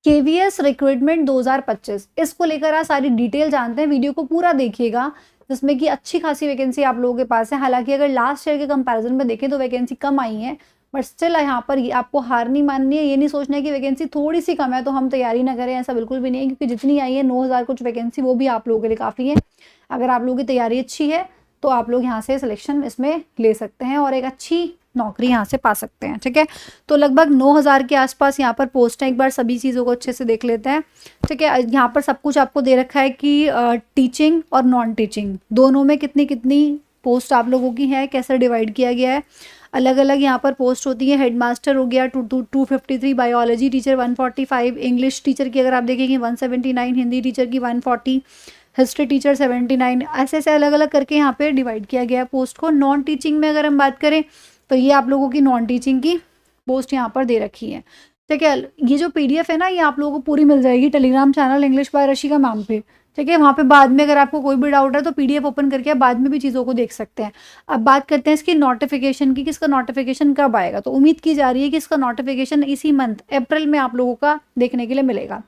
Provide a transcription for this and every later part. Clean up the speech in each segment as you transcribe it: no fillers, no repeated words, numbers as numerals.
KVS recruitment 2025, इसको लेकर आप सारी डिटेल जानते हैं। वीडियो को पूरा देखिएगा, जिसमें कि अच्छी खासी वैकेंसी आप लोगों के पास है। हालांकि अगर लास्ट ईयर के कंपैरिजन में देखें तो वैकेंसी कम आई है, बट स्टिल यहाँ पर आपको हार नहीं माननी है। ये नहीं सोचना है कि वैकेंसी थोड़ी सी कम है तो हम तैयारी ना करें, ऐसा बिल्कुल भी नहीं है। क्योंकि जितनी आई है 9000 कुछ वैकेंसी, वो भी आप लोगों के लिए काफ़ी है। अगर आप लोगों की तैयारी अच्छी है तो आप लोग यहाँ से सिलेक्शन इसमें ले सकते हैं और एक अच्छी नौकरी यहाँ से पा सकते हैं। ठीक है, तो लगभग 9000 के आसपास यहाँ पर पोस्ट है। एक बार सभी चीज़ों को अच्छे से देख लेते हैं। ठीक है, यहाँ पर सब कुछ आपको दे रखा है कि टीचिंग और नॉन टीचिंग दोनों में कितनी कितनी पोस्ट आप लोगों की है, कैसे डिवाइड किया गया है। अलग अलग यहाँ पर पोस्ट होती है। हेडमास्टर हो गया 253, बायोलॉजी टीचर 145, इंग्लिश टीचर की अगर आप देखेंगे 179, हिंदी टीचर की 140, हिस्ट्री टीचर 79, ऐसे ऐसे अलग अलग करके यहाँ पे डिवाइड किया गया है पोस्ट को। नॉन टीचिंग में अगर हम बात करें तो ये आप लोगों की नॉन टीचिंग की पोस्ट यहाँ पर दे रखी है। ठीक है, ये जो पीडीएफ है ना, ये आप लोगों को पूरी मिल जाएगी Telegram channel English by Rashika ma'am पे। ठीक है, वहाँ पे बाद में अगर आपको कोई भी डाउट है तो पीडीएफ ओपन करके आप बाद में भी चीज़ों को देख सकते हैं। अब बात करते हैं इसकी नोटिफिकेशन की, किसका नोटिफिकेशन कब आएगा। तो उम्मीद की जा रही है कि इसका नोटिफिकेशन इसी मंथ अप्रैल में आप लोगों का देखने के लिए मिलेगा,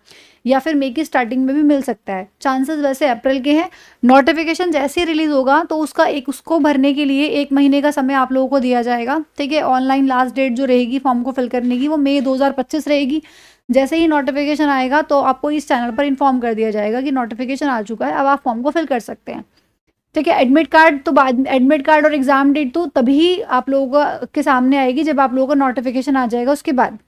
या फिर मई की स्टार्टिंग में भी मिल सकता है। चांसेस वैसे अप्रैल के हैं। नोटिफिकेशन जैसे ही रिलीज होगा तो उसको भरने के लिए 1 महीने का समय आप लोगों को दिया जाएगा। ठीक है, ऑनलाइन लास्ट डेट जो रहेगी फॉर्म को फिल करने की वो मई 2025 रहेगी। जैसे ही नोटिफिकेशन आएगा तो आपको इस चैनल पर इन्फॉर्म कर दिया जाएगा कि नोटिफिकेशन आ चुका है, अब आप फॉर्म को फिल कर सकते हैं। ठीक है, एडमिट कार्ड तो बाद, एडमिट कार्ड और एग्जाम डेट तो तभी आप लोगों के सामने आएगी जब आप लोगों का नोटिफिकेशन आ जाएगा। उसके बाद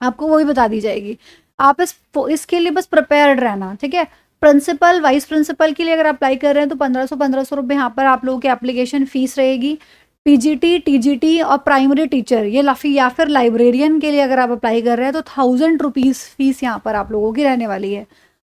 आपको वो भी बता दी जाएगी। आप इसके लिए बस प्रिपेयर्ड रहना। ठीक है, प्रिंसिपल वाइस प्रिंसिपल के लिए अगर अप्लाई कर रहे हैं तो 1500 रुपये यहाँ पर आप लोगों की एप्लीकेशन फीस रहेगी। पीजीटी, टीजीटी और प्राइमरी टीचर या फिर लाइब्रेरियन के लिए अगर आप अप्लाई कर रहे हैं तो 1000 रुपीज़ फीस यहाँ पर आप लोगों की रहने वाली है।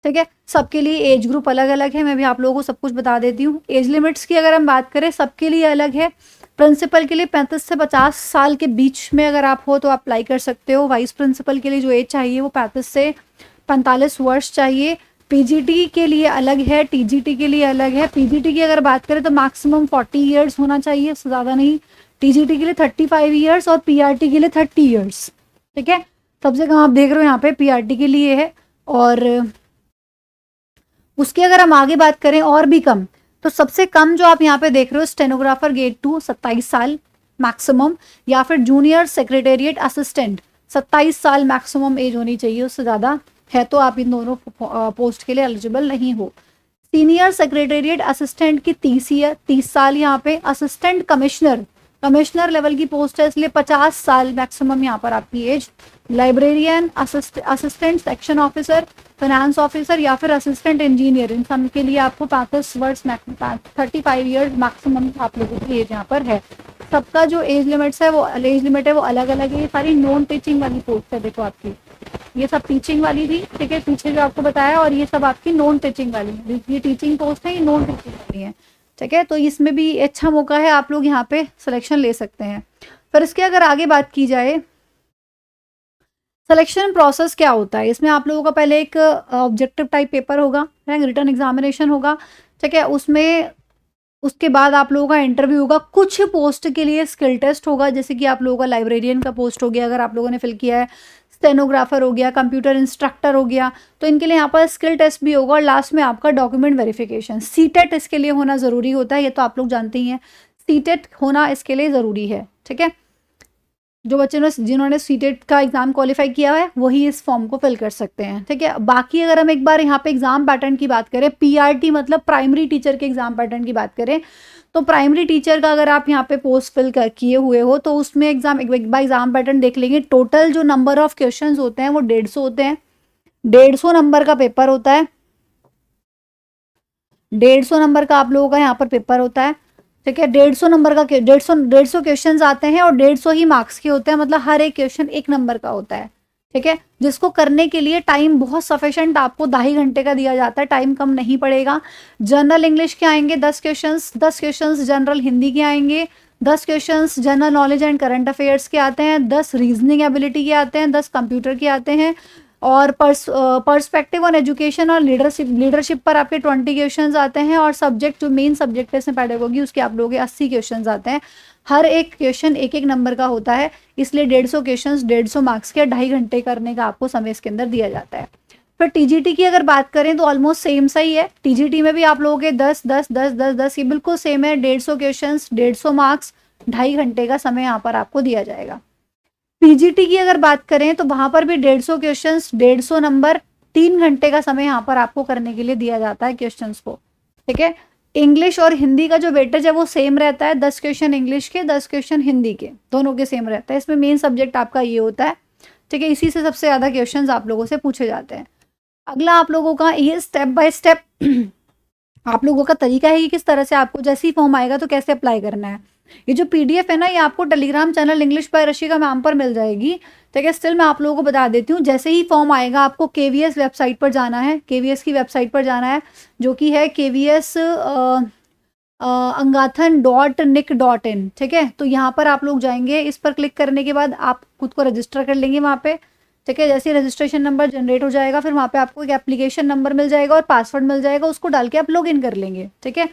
ठीक है, सबके लिए एज ग्रुप अलग अलग है, मैं भी आप लोगों को सब कुछ बता देती हूँ। एज लिमिट्स की अगर हम बात करें सबके लिए अलग है। प्रिंसिपल के लिए 35 से 50 साल के बीच में अगर आप हो तो आप अप्लाई कर सकते हो। वाइस प्रिंसिपल के लिए जो एज चाहिए वो 35 से 45 वर्ष चाहिए। पीजीटी के लिए अलग है, टीजीटी के लिए अलग है। पीजीटी की अगर बात करें तो मैक्सिमम 40 ईयर्स होना चाहिए, उससे ज़्यादा नहीं। टीजीटी के लिए 35 ईयर्स और पीआरटी के लिए 30 ईयर्स। ठीक है, सबसे कम आप देख रहे हो यहाँ पे पीआरटी के लिए है। और उसकी अगर हम आगे बात करें और भी कम, तो सबसे कम जो आप यहाँ पे देख रहे हो स्टेनोग्राफर गेट 2 27 साल मैक्सिमम, या फिर जूनियर सेक्रेटेरिएट असिस्टेंट 27 साल मैक्सिमम एज होनी चाहिए, उससे ज़्यादा है तो आप इन दोनों पोस्ट के लिए एलिजिबल नहीं हो। सीनियर सेक्रेटेरिएट असिस्टेंट की 30 साल यहाँ पे। असिस्टेंट कमिश्नर लेवल की पोस्ट है इसलिए 50 साल मैक्सिमम यहाँ पर आपकी age. Librarian, assistant section officer, finance officer या फिर असिस्टेंट इंजीनियर, इन सब के लिए आपको 35 वर्ष 35 ईयर्स मैक्सिमम आप लोगों की एज यहाँ पर है। सबका जो एज लिमिट है वो अलग अलग है। ये सारी नॉन टीचिंग वाली पोस्ट है। देखो आपकी ये सब टीचिंग वाली थी, ठीक है, पीछे जो आपको बताया, और ये सब आपकी नॉन टीचिंग वाली है। ये टीचिंग पोस्ट है, ये नॉन टीचिंग वाली है। ठीक है, तो इसमें भी अच्छा मौका है, आप लोग यहाँ पे सिलेक्शन ले सकते हैं। फिर इसके अगर आगे बात की जाए सिलेक्शन प्रोसेस क्या होता है, इसमें आप लोगों का पहले एक ऑब्जेक्टिव टाइप पेपर होगा, रिटन एग्जामिनेशन होगा। ठीक है, उसके बाद आप लोगों का इंटरव्यू होगा। कुछ पोस्ट के लिए स्किल टेस्ट होगा, जैसे कि आप लोगों का लाइब्रेरियन का पोस्ट हो गया अगर आप लोगों ने फिल किया है, स्टेनोग्राफर हो गया, कंप्यूटर इंस्ट्रक्टर हो गया, तो इनके लिए यहाँ पर स्किल टेस्ट भी होगा। और लास्ट में आपका डॉक्यूमेंट वेरिफिकेशन, सीटेट इसके लिए होना ज़रूरी होता है, ये तो आप लोग जानते ही हैं, सीटेट होना इसके लिए ज़रूरी है। ठीक है, जो बच्चे ने जिन्होंने सीटेट का एग्जाम क्वालिफाई किया है वही इस फॉर्म को फिल कर सकते हैं। ठीक है, बाकी अगर हम एक बार यहाँ पे एग्जाम पैटर्न की बात करें, पीआरटी मतलब प्राइमरी टीचर के एग्जाम पैटर्न की बात करें, तो प्राइमरी टीचर का अगर आप यहाँ पे पोस्ट फिल किए हुए हो तो उसमें एक बार एग्जाम पैटर्न देख लेंगे। टोटल जो नंबर ऑफ क्वेश्चन होते हैं वो 150 होते हैं। 150 नंबर का पेपर होता है। 150 नंबर का आप लोगों का यहाँ पर पेपर होता है। ठीक है, 150 नंबर का 150 क्वेश्चन आते हैं और 150 ही मार्क्स के होते हैं, मतलब हर एक क्वेश्चन 1 नंबर का होता है। ठीक है, जिसको करने के लिए टाइम बहुत सफिशेंट आपको 2.5 घंटे का दिया जाता है, टाइम कम नहीं पड़ेगा। जनरल इंग्लिश के आएंगे 10 क्वेश्चंस जनरल हिंदी के आएंगे 10 questions, general knowledge and current affairs के आते हैं 10, रीजनिंग एबिलिटी के आते हैं 10, कंप्यूटर के आते हैं और पर्सपेक्टिव ऑन एजुकेशन और लीडरशिप पर आपके 20 क्वेश्चंस आते हैं। और सब्जेक्ट जो मेन सब्जेक्ट है इसमें पेडागोगी, उसके आप लोगों के 80 क्वेश्चंस आते हैं। हर एक क्वेश्चन एक एक नंबर का होता है, इसलिए 150 क्वेश्चंस 150 मार्क्स के 2.5 घंटे करने का आपको समय इसके अंदर दिया जाता है। फिर टीजीटी की अगर बात करें तो ऑलमोस्ट सेम सा ही है। टीजीटी में भी आप लोगों के 10 10 10 10 10 ये बिल्कुल सेम है। 150 क्वेश्चंस 150 मार्क्स 2.5 घंटे का समय यहाँ पर आपको दिया जाएगा। पीजीटी की अगर बात करें तो वहां पर भी 150 क्वेश्चंस 150 नंबर 3 घंटे का समय यहाँ पर आपको करने के लिए दिया जाता है क्वेश्चंस को। ठीक है, इंग्लिश और हिंदी का जो वेटेज है वो सेम रहता है। 10 क्वेश्चन इंग्लिश के, 10 क्वेश्चन हिंदी के, दोनों के सेम रहता है। इसमें मेन सब्जेक्ट आपका ये होता है। ठीक है, इसी से सबसे ज़्यादा क्वेश्चन आप लोगों से पूछे जाते हैं। अगला आप लोगों का ये स्टेप बाय स्टेप आप लोगों का तरीका है कि किस तरह से आपको जैसे ही फॉर्म आएगा तो कैसे अप्लाई करना है। ये जो पीडीएफ है ना, ये आपको Telegram channel English by Rashika ma'am पर मिल जाएगी। ठीक है, स्टिल मैं आप लोगों को बता देती हूँ, जैसे ही फॉर्म आएगा आपको केवीएस वेबसाइट पर जाना है। केवीएस की वेबसाइट पर जाना है जो कि है KVS angathan.nic.in। ठीक है, तो यहाँ पर आप लोग जाएंगे। इस पर क्लिक करने के बाद आप खुद को रजिस्टर कर लेंगे वहाँ पे। ठीक है, जैसे रजिस्ट्रेशन नंबर जनरेट हो जाएगा फिर वहाँ पे आपको एक एप्लीकेशन नंबर मिल जाएगा और पासवर्ड मिल जाएगा, उसको डाल के आप लॉगिन कर लेंगे। ठीक है,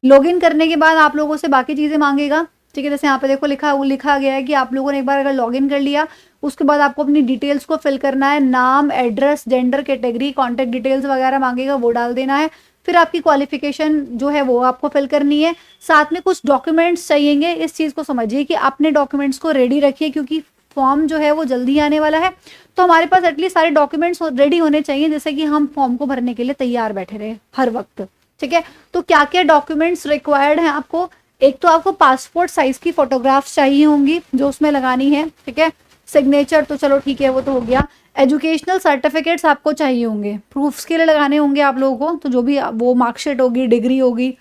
लॉगिन करने के बाद आप लोगों से बाकी चीज़ें मांगेगा। ठीक है, जैसे यहाँ पे देखो लिखा गया है कि आप लोगों ने एक बार अगर लॉगिन कर लिया उसके बाद आपको अपनी डिटेल्स को फिल करना है। नाम, address, gender, category, contact details वगैरह मांगेगा, वो डाल देना है। फिर आपकी क्वालिफिकेशन जो है वो आपको फिल करनी है। साथ में कुछ डॉक्यूमेंट्स चाहिएंगे। इस चीज़ को समझिए कि अपने डॉक्यूमेंट्स को रेडी रखिए, क्योंकि फॉर्म जो है वो जल्दी आने वाला है। तो हमारे पास एटलीस्ट सारे डॉक्यूमेंट्स रेडी होने चाहिए, जैसे कि हम फॉर्म को भरने के लिए तैयार बैठे रहे हर वक्त। ठीक है, तो क्या क्या डॉक्यूमेंट्स रिक्वायर्ड हैं आपको? एक तो आपको पासपोर्ट साइज की फोटोग्राफ्स चाहिए होंगी जो उसमें लगानी है। ठीक है, सिग्नेचर तो चलो ठीक है, वो तो हो गया। एजुकेशनल सर्टिफिकेट्स आपको चाहिए होंगे, प्रूफ्स के लिए लगाने होंगे आप लोगों को। तो जो भी वो मार्कशीट होगी, डिग्री होगी,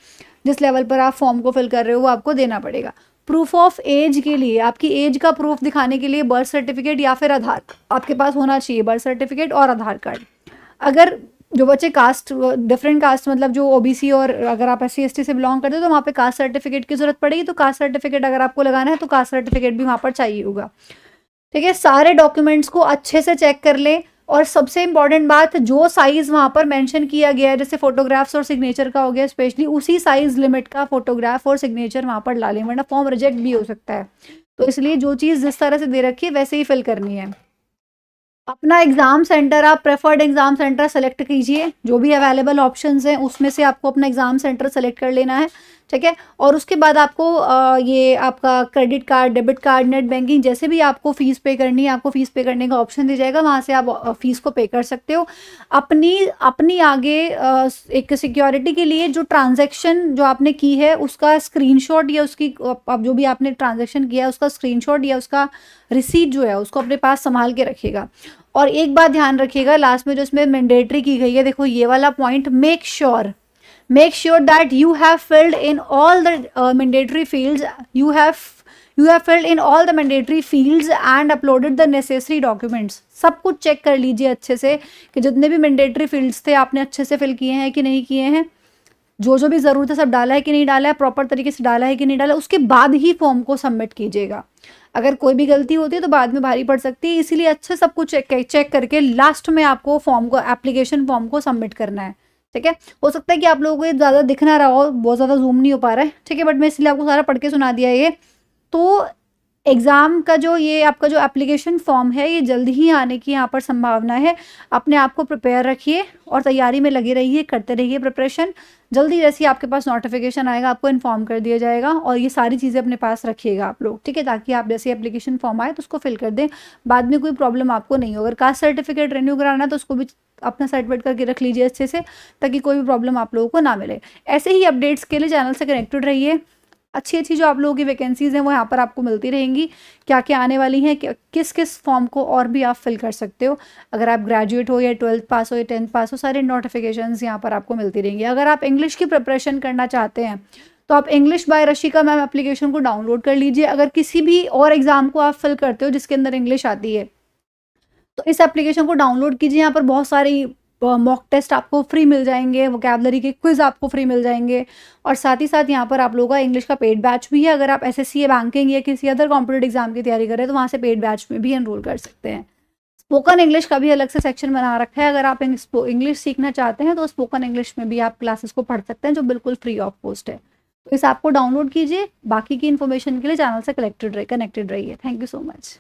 जिस लेवल पर आप फॉर्म को फिल कर रहे हो वो आपको देना पड़ेगा। प्रूफ ऑफ एज के लिए, आपकी एज का प्रूफ दिखाने के लिए बर्थ सर्टिफिकेट या फिर आधार आपके पास होना चाहिए। बर्थ सर्टिफिकेट और आधार कार्ड। अगर जो बच्चे कास्ट, डिफरेंट कास्ट मतलब जो ओबीसी, और अगर आप SC ST से बिलोंग करते हो तो वहाँ पे कास्ट सर्टिफिकेट की जरूरत पड़ेगी। तो कास्ट सर्टिफिकेट अगर आपको लगाना है तो कास्ट सर्टिफिकेट भी वहाँ पर चाहिए होगा। ठीक है, सारे डॉक्यूमेंट्स को अच्छे से चेक कर लें। और सबसे इंपॉर्टेंट बात, जो साइज वहाँ पर मेंशन किया गया है, जैसे फोटोग्राफ्स और सिग्नेचर का हो गया स्पेशली, उसी साइज लिमिट का फोटोग्राफ और सिग्नेचर वहाँ पर डालें, वरना फॉर्म रिजेक्ट भी हो सकता है। तो इसलिए जो चीज़ जिस तरह से दे रखी है वैसे ही फिल करनी है। अपना एग्जाम सेंटर, आप प्रेफर्ड एग्जाम सेंटर सेलेक्ट कीजिए। जो भी अवेलेबल ऑप्शंस हैं उसमें से आपको अपना एग्जाम सेंटर सेलेक्ट कर लेना है। ठीक है, और उसके बाद आपको ये आपका credit card, debit card, net banking, जैसे भी आपको फीस पे करनी है, आपको फीस पे करने का ऑप्शन दिया जाएगा, वहाँ से आप फीस को पे कर सकते हो। अपनी आगे एक सिक्योरिटी के लिए जो ट्रांजैक्शन जो आपने की है उसका स्क्रीनशॉट, या उसकी आप जो भी आपने ट्रांजैक्शन किया है उसका स्क्रीनशॉट या उसका रिसीट जो है उसको अपने पास संभाल के रखिएगा। और एक बात ध्यान रखिएगा लास्ट में जो इसमें मैंडेटरी की गई है, देखो ये वाला point, make sure that you have filled in all the mandatory fields, you have filled in all the mandatory fields and uploaded the necessary documents. सब कुछ चेक कर लीजिए अच्छे से कि जितने भी मैंडेटरी फील्ड्स थे आपने अच्छे से फिल किए हैं कि नहीं किए हैं, जो भी ज़रूरत है सब डाला है कि नहीं डाला है, प्रॉपर तरीके से डाला है कि नहीं डाला, उसके बाद ही फॉर्म को सबमिट कीजिएगा। अगर कोई भी गलती होती है तो बाद में भारी पड़ सकती है, इसीलिए अच्छे सब कुछ चेक करके लास्ट में आपको फॉर्म को, एप्लीकेशन फॉर्म को सबमिट करना है। ठीक है, हो सकता है कि आप लोगों को ज़्यादा दिख ना रहा हो, बहुत ज़्यादा जूम नहीं हो पा रहा है। ठीक है, बट मैं इसलिए आपको सारा पढ़ के सुना दिया ये। तो एग्ज़ाम का जो ये आपका जो एप्लीकेशन फॉर्म है ये जल्दी ही आने की यहाँ पर संभावना है। अपने आप को प्रिपेयर रखिए और तैयारी में लगे रहिए, करते रहिए प्रिपरेशन। जल्दी जैसे आपके पास नोटिफिकेशन आएगा आपको इन्फॉर्म कर दिया जाएगा। और ये सारी चीज़ें अपने पास रखिएगा आप लोग, ठीक है, ताकि आप जैसे एप्लीकेशन फॉर्म आए तो उसको फिल कर दें, बाद में कोई प्रॉब्लम आपको नहीं हो। अगर कास्ट सर्टिफिकेट रिन्यू कराना है तो उसको भी अपना सर्टिफिकेट करके रख लीजिए अच्छे से, ताकि कोई भी प्रॉब्लम आप लोगों को ना मिले। ऐसे ही अपडेट्स के लिए चैनल से कनेक्टेड रहिए। अच्छी जो आप लोगों की वैकेंसीज़ हैं वो यहाँ पर आपको मिलती रहेंगी, क्या क्या आने वाली हैं, किस किस फॉर्म को और भी आप फिल कर सकते हो। अगर आप ग्रेजुएट हो या 12th पास हो या 10th पास हो, सारे नोटिफिकेशंस यहाँ पर आपको मिलती रहेंगी। अगर आप इंग्लिश की प्रिपरेशन करना चाहते हैं तो आप English by Rashika ma'am application को डाउनलोड कर लीजिए। अगर किसी भी और एग्ज़ाम को आप फिल करते हो जिसके अंदर इंग्लिश आती है तो इस एप्लीकेशन को डाउनलोड कीजिए। यहाँ पर बहुत सारी मॉक टेस्ट आपको फ्री मिल जाएंगे, वोकैबलरी के क्विज़ आपको फ्री मिल जाएंगे, और साथ ही साथ यहाँ पर आप लोगों का इंग्लिश का पेड बैच भी है। अगर आप SSC या बैंकिंग या किसी अदर कॉम्पिटेटिव एग्जाम की तैयारी कर रहे हैं तो वहाँ से पेड बैच में भी एनरोल कर सकते हैं। स्पोकन इंग्लिश का भी अलग से सेक्शन बना रखा है, अगर आप इंग्लिश सीखना चाहते हैं तो स्पोकन इंग्लिश में भी आप क्लासेस को पढ़ सकते हैं जो बिल्कुल फ्री ऑफ कॉस्ट है। तो इस ऐप को डाउनलोड कीजिए। बाकी की इन्फॉर्मेशन के लिए चैनल से कनेक्टेड रहिए। Thank you so much.